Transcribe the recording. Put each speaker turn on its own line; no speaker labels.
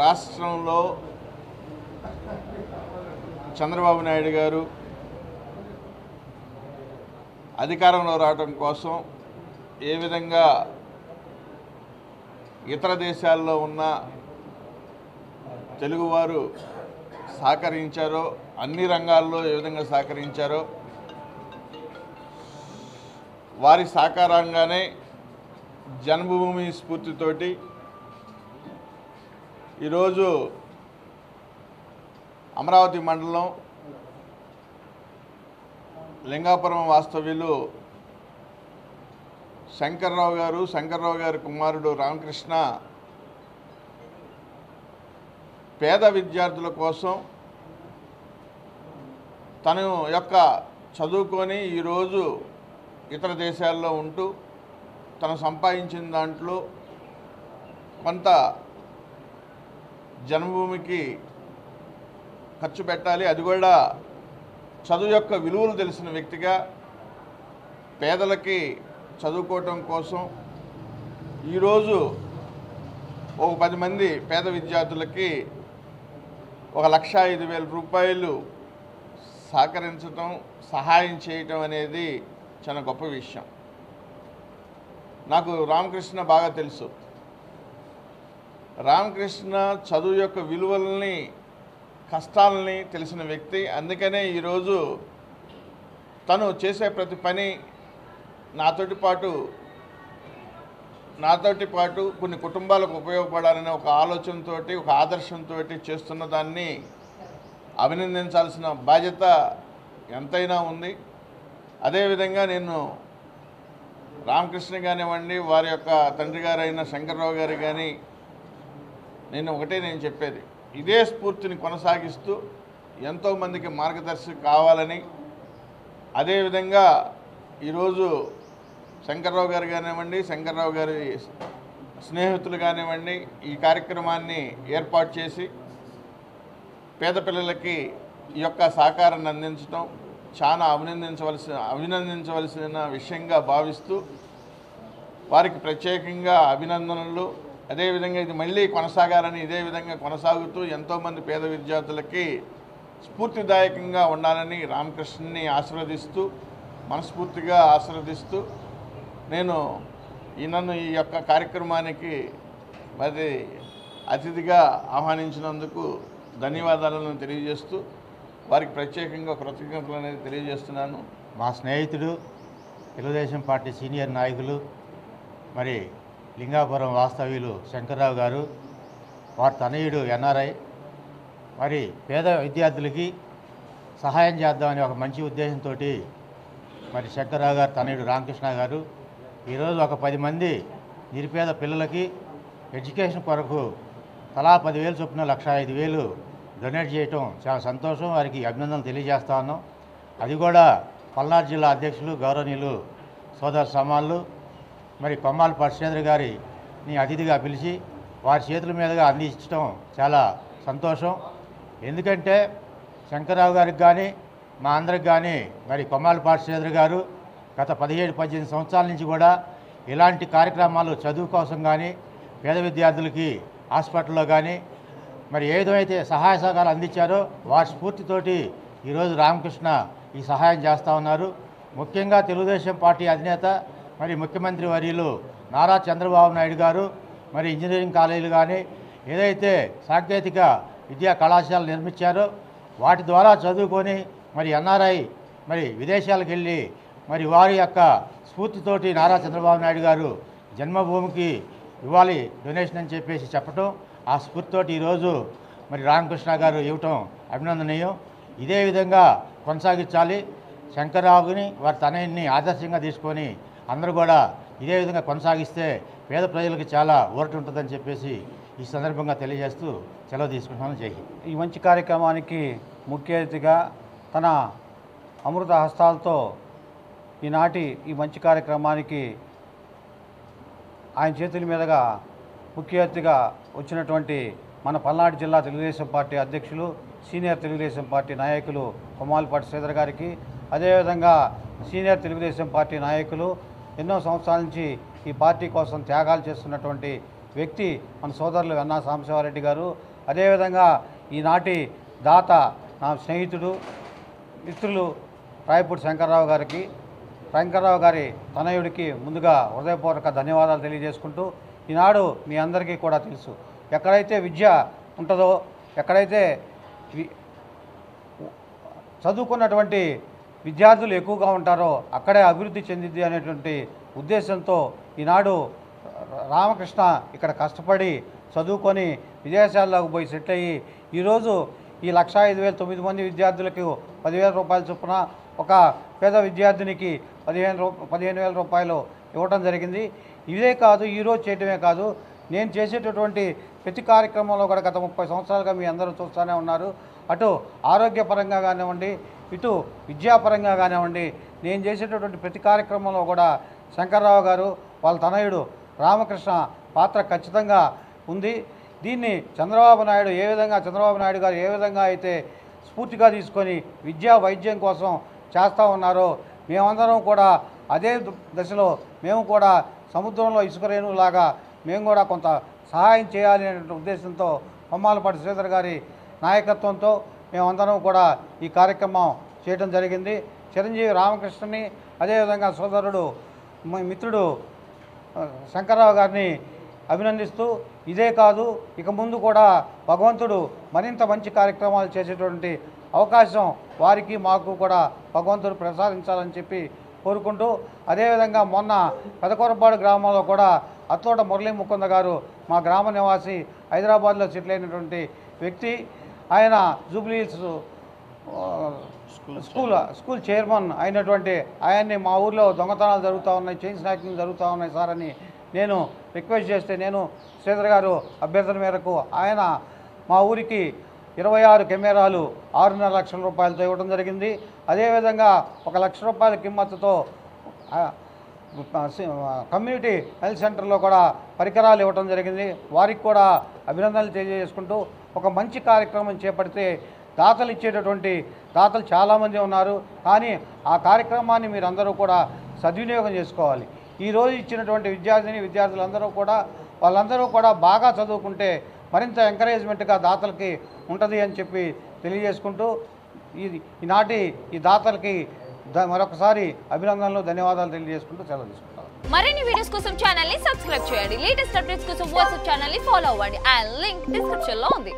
రాష్ట్రంలో చంద్రబాబు నాయుడు గారు అధికారంలో రావడం కోసం ఏ విధంగా ఇతర దేశాల్లో ఉన్న తెలుగువారు సహకరించారో, అన్ని రంగాల్లో ఏ విధంగా సహకరించారో వారి సహకారంగానే జన్మభూమి స్ఫూర్తితోటి ఈరోజు అమరావతి మండలం లింగాపురం వాస్తవ్యులు శంకర్రావు గారి కుమారుడు రామకృష్ణ పేద విద్యార్థుల కోసం తన యొక్క చదువుకొని ఈరోజు ఇతర దేశాల్లో ఉంటూ తను సంపాదించిన దాంట్లో కొంత జన్మభూమికి ఖర్చు పెట్టాలి, అది కూడా చదువు యొక్క విలువలు తెలిసిన వ్యక్తిగా పేదలకి చదువుకోవటం కోసం ఈరోజు ఒక 10 మంది పేద విద్యార్థులకి 1,05,000 రూపాయలు సహకరించటం, సహాయం చేయటం అనేది చాలా గొప్ప విషయం. నాకు రామకృష్ణ బాగా తెలుసు. రామకృష్ణ చదువు యొక్క విలువల్ని, కష్టాలని తెలిసిన వ్యక్తి. అందుకనే ఈరోజు తను చేసే ప్రతి పని నాతోటి పాటు కొన్ని కుటుంబాలకు ఉపయోగపడాలనే ఒక ఆలోచనతో, ఒక ఆదర్శంతో చేస్తున్న దాన్ని అభినందించాల్సిన బాధ్యత ఎంతైనా ఉంది. అదేవిధంగా నేను రామకృష్ణ కానివ్వండి, వారి యొక్క తండ్రి గారైన శంకర్రావు గారు కానీ, నేను చెప్పేది ఇదే స్ఫూర్తిని కొనసాగిస్తూ ఎంతోమందికి మార్గదర్శి కావాలని, అదేవిధంగా ఈరోజు శంకర్రావు గారు కానివ్వండి, శంకర్రావు గారి స్నేహితులు కానివ్వండి, ఈ కార్యక్రమాన్ని ఏర్పాటు చేసి పేద పిల్లలకి ఈ యొక్క సహకారాన్ని అందించడం చాలా అభినందించవలసిన విషయంగా భావిస్తూ వారికి ప్రత్యేకంగా అభినందనలు. అదేవిధంగా ఇది మళ్ళీ కొనసాగాలని, ఇదే విధంగా కొనసాగుతూ ఎంతోమంది పేద విద్యార్థులకి స్ఫూర్తిదాయకంగా ఉండాలని రామకృష్ణని మనస్ఫూర్తిగా ఆశీర్వదిస్తూ నన్ను ఈ యొక్క కార్యక్రమానికి మరి అతిథిగా ఆహ్వానించినందుకు ధన్యవాదాలను తెలియజేస్తూ వారికి ప్రత్యేకంగా కృతజ్ఞతలు అనేది తెలియజేస్తున్నాను.
మా స్నేహితుడు, తెలుగుదేశం పార్టీ సీనియర్ నాయకులు, మరి లింగాపురం వాస్తవ్యులు శంకర్రావు గారు, వారి తనయుడు ఎన్ఆర్ఐ, మరి పేద విద్యార్థులకి సహాయం చేద్దామని ఒక మంచి ఉద్దేశంతో మరి శంకర్రావు గారు తనయుడు రామకృష్ణ గారు ఈరోజు ఒక 10 మంది నిరుపేద పిల్లలకి ఎడ్యుకేషన్ కొరకు తలా 10,000 చొప్పున 1,05,000 డొనేట్ చేయటం చాలా సంతోషం. వారికి అభినందనలు తెలియజేస్తా ఉన్నాం. అది కూడా పల్నాడు జిల్లా అధ్యక్షులు గౌరవనీయులు సోదర సమానులు మరి కొమ్మాలపాటి శ్రీధర్ గారిని అతిథిగా పిలిచి వారి చేతుల మీదుగా అందించడం చాలా సంతోషం. ఎందుకంటే శంకర్రావు గారికి కానీ మా అందరికి కానీ మరి కొమ్మాలపాటి శ్రీధర్ గారు గత 17-18 సంవత్సరాల నుంచి కూడా ఇలాంటి కార్యక్రమాలు చదువు కోసం కానీ పేద విద్యార్థులకి హాస్పిటల్లో కానీ మరి ఏదైతే సహాయ సహకారాలు అందించారో వారి స్ఫూర్తితోటి ఈరోజు రామకృష్ణ ఈ సహాయం చేస్తూ ఉన్నారు. ముఖ్యంగా తెలుగుదేశం పార్టీ అధినేత మరి ముఖ్యమంత్రి వర్యులు నారా చంద్రబాబు నాయుడు గారు మరి ఇంజనీరింగ్ కాలేజీలు కానీ ఏదైతే సాంకేతిక విద్యా కళాశాలలు నిర్మించారో వాటి ద్వారా చదువుకొని మరి ఎన్ఆర్ఐ మరి విదేశాలకు వెళ్ళి మరి వారి యొక్క స్ఫూర్తితోటి నారా చంద్రబాబు నాయుడు గారు జన్మభూమికి ఇవ్వాలి డొనేషన్ అని చెప్పేసి చెప్పటం, ఆ స్ఫూర్తితోటి ఈరోజు మరి రామకృష్ణ గారు ఇవ్వటం అభినందనీయం. ఇదే విధంగా కొనసాగించాలి. శంకర్రావుని వారి తనయుడిని ఆదర్శంగా తీసుకొని అందరూ కూడా ఇదే విధంగా కొనసాగిస్తే పేద ప్రజలకు చాలా ఊరట ఉంటుందని చెప్పేసి ఈ సందర్భంగా తెలియజేస్తూ సెలవు తీసుకుంటున్నాను. జై హింద్.
ఈ మంచి కార్యక్రమానికి ముఖ్య అతిథిగా తన అమృత హస్తాలతో ఈనాటి ఈ మంచి కార్యక్రమానికి ఆయన చేతుల మీదుగా ముఖ్య అతిథిగా వచ్చినటువంటి మన పల్నాడు జిల్లా తెలుగుదేశం పార్టీ అధ్యక్షులు, సీనియర్ తెలుగుదేశం పార్టీ నాయకులు కొమ్మాలపాటి శ్రీధర్ గారికి, అదేవిధంగా సీనియర్ తెలుగుదేశం పార్టీ నాయకులు ఎన్నో సంవత్సరాల నుంచి ఈ పార్టీ కోసం త్యాగాలు చేస్తున్నటువంటి వ్యక్తి మన సోదరులు వెన్నా సాంబశివారెడ్డి గారు, అదేవిధంగా ఈనాటి దాత నా స్నేహితుడు మిత్రులు రాయపూడి శంకర్రావు గారి తనయుడికి ముందుగా హృదయపూర్వక ధన్యవాదాలు తెలియజేసుకుంటూ, ఈనాడు మీ అందరికీ కూడా తెలుసు, ఎక్కడైతే విద్య ఉంటుందో, ఎక్కడైతే చదువుకున్నటువంటి విద్యార్థులు ఎక్కువగా ఉంటారో అక్కడే అభివృద్ధి చెందిద్ది అనేటువంటి ఉద్దేశంతో ఈనాడు రామకృష్ణ ఇక్కడ కష్టపడి చదువుకొని విదేశాల్లోకి పోయి సెటిల్ అయ్యి ఈరోజు ఈ 1,05,009 మంది విద్యార్థులకు 10,000 రూపాయల చొప్పున, ఒక పేద విద్యార్థినికి 15,000 రూపాయలు ఇవ్వటం జరిగింది. ఇదే కాదు, ఈరోజు చేయటమే కాదు, నేను చేసేటటువంటి ప్రతి కార్యక్రమంలో కూడా గత 30 సంవత్సరాలుగా మీ అందరూ చూస్తూనే ఉన్నారు. అటు ఆరోగ్యపరంగా కానివ్వండి, ఇటు విద్యాపరంగా కానివ్వండి, నేను చేసేటటువంటి ప్రతి కార్యక్రమంలో కూడా శంకర్రావు గారు వాళ్ళ తనయుడు రామకృష్ణ పాత్ర ఖచ్చితంగా ఉంది. దీన్ని చంద్రబాబు నాయుడు గారు ఏ విధంగా అయితే స్ఫూర్తిగా తీసుకొని విద్యా వైద్యం కోసం చేస్తూ ఉన్నారో, మేమందరం కూడా అదే దశలో మేము కూడా సముద్రంలో ఇసుక రేణులాగా మేము కూడా కొంత సహాయం చేయాలి అనే ఉద్దేశంతో కొమ్మాలపాటి శ్రీధర్ గారి నాయకత్వంతో మేమందరం కూడా ఈ కార్యక్రమం చేయడం జరిగింది. చిరంజీవి రామకృష్ణని, అదేవిధంగా సోదరుడు మిత్రుడు శంకర్రావు గారిని అభినందిస్తూ, ఇదే కాదు ఇక ముందు కూడా భగవంతుడు మరింత మంచి కార్యక్రమాలు చేసేటువంటి అవకాశం వారికి మాకు కూడా భగవంతుడు ప్రసాదించాలని చెప్పి కోరుకుంటూ, అదేవిధంగా మొన్న పెదకూరపాడు గ్రామంలో కూడా అత్తోట మురళీ ముకుంద గారు మా గ్రామ నివాసి, హైదరాబాద్లో సెటిల్ అయినటువంటి వ్యక్తి. ఆయన జూబ్లీహిల్స్ స్కూల్ చైర్మన్ అయినటువంటి ఆయన్ని మా ఊర్లో దొంగతనాలు జరుగుతూ ఉన్నాయి, చైన్ స్నాకింగ్ జరుగుతూ ఉన్నాయి సార్ అని నేను రిక్వెస్ట్ చేస్తే, నేను శ్రీధర్ గారు అభ్యర్థన మేరకు ఆయన మా ఊరికి 26 కెమెరాలు 6.5 లక్షల రూపాయలతో ఇవ్వడం జరిగింది. అదేవిధంగా 1 లక్ష రూపాయల కిమ్మత్తుతో కమ్యూనిటీ హెల్త్ సెంటర్లో కూడా పరికరాలు ఇవ్వడం జరిగింది. వారికి కూడా అభినందనలు తెలియజేసుకుంటూ, ఒక మంచి కార్యక్రమం చేపడితే దాతలు చాలామంది ఉన్నారు, కానీ ఆ కార్యక్రమాన్ని మీరందరూ కూడా సద్వినియోగం చేసుకోవాలి. ఈరోజు ఇచ్చినటువంటి విద్యార్థులందరూ కూడా వాళ్ళందరూ కూడా బాగా చదువుకుంటే మరింత ఎంకరేజ్మెంట్గా దాతలకి ఉంటుంది అని చెప్పి తెలియజేసుకుంటూ, ఈనాటి ఈ దాతలకి మరొకసారి అభినందనలు, ధన్యవాదాలు తెలియజేసుకుంటూ సెలవు తీసుకుంటాం.
మరిన్ని వీడియోస్ కోసం ఛానల్ ని సబ్స్క్రైబ్ చేయండి. లేటెస్ట్ అప్డేట్స్ కోసం వాట్సాప్ ఛానల్ ని ఫాలో అవ్వండి. ఆ లింక్ డిస్క్రిప్షన్ లో ఉంది.